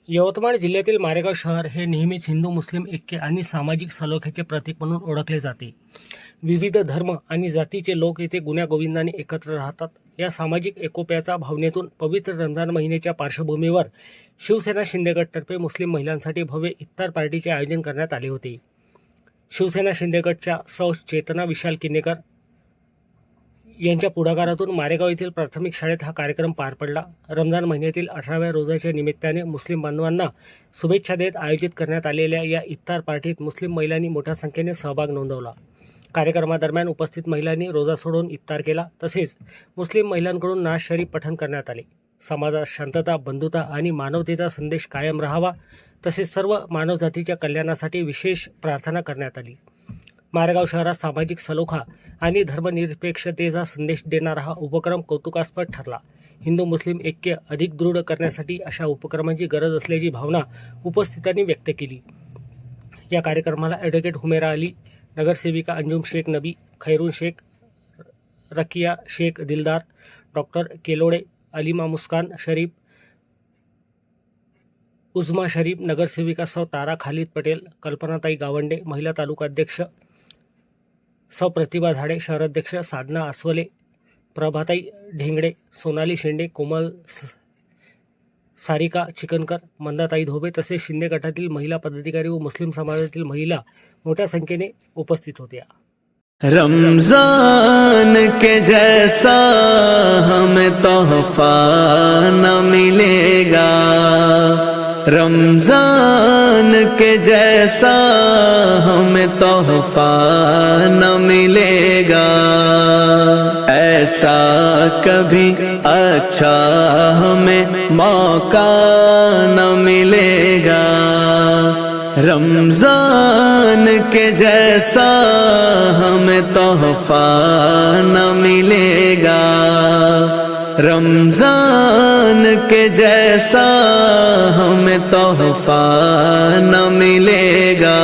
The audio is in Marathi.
यवतमाळ जिल्ह्यातील मारेगाव शहर हे नेहमीच हिंदू मुस्लिम ऐक्य आणि सामाजिक सलोख्याचे प्रतीक म्हणून ओळखले जाते। विविध धर्म आणि जातीचे लोक येथे गुण्यागोविंदाने एकत्र राहतात। या सामाजिक एकोप्याच्या भावनेतून पवित्र रमजान महिन्याच्या पार्श्वभूमीवर शिवसेना शिंदेगडतर्फे मुस्लिम महिलांसाठी भव्य इफ्तार पार्टीचे आयोजन करण्यात आले होते। शिवसेना शिंदेगडच्या सौ चेतना विशाल किनेकर यांच्या पुढाकारातून मारेगाव येथील प्राथमिक शाळेत हा कार्यक्रम पार पडला। रमजान महिन्यातील 18व्या रोजाच्या निमित्ताने मुस्लिम बांधवांना शुभेच्छा देत आयोजित करण्यात आलेल्या या इफ्तार पार्टीत मुस्लिम महिलांनी मोठ्या संख्येने सहभाग नोंदवला। कार्यक्रमादरम्यान उपस्थित महिलांनी रोजा सोडून इफ्तार केला। तसेच मुस्लिम महिलांकडून नाज शरीफ पठण करण्यात आले। समाजात शांतता, बंधुता आणि मानवतेचा संदेश कायम राहावा तसेच सर्व मानवजातीच्या कल्याणासाठी विशेष प्रार्थना करण्यात आली। मारेगाव शहरात सामाजिक सलोखा आणि धर्मनिरपेक्षतेचा संदेश देणारा हा उपक्रम कौतुकास्पद ठरला। हिंदू मुस्लिम ऐक्य अधिक दृढ करण्यासाठी अशा उपक्रमांची गरज असल्याची भावना उपस्थितांनी व्यक्त केली। या कार्यक्रमाला ॲडव्होकेट हुमेरा अली, नगरसेविका अंजुम शेख नबी, खैरून शेख, रकिया शेख दिलदार, डॉक्टर केलोडे, अलिमा मुस्कान शरीफ, उजमा शरीफ, नगरसेविका सौ तारा खालिद पटेल, कल्पनाताई गावंडे, महिला तालुका अध्यक्ष सौ प्रतिभा झाडे, शहराध्यक्ष साधना आसवले, प्रभाताई ढेंगडे, सोनाली शेंडे, कोमल सारिका चिकनकर, मंदाताई धोबे तसेच शिंदे गटातील महिला पदाधिकारी व मुस्लिम समाजातील महिला मोठ्या संख्येने उपस्थित होत्या। रमजान के जैसा हमें तोहफा न मिलेगा, रमजान के जैसा हमें तोहफा न मिलेगा, ऐसा कभी अच्छा हमें मौका न मिलेगा, रमजान के जैसा हमें तोहफा न मिलेगा, रमजान के जैसा हमें तोहफा न मिलेगा।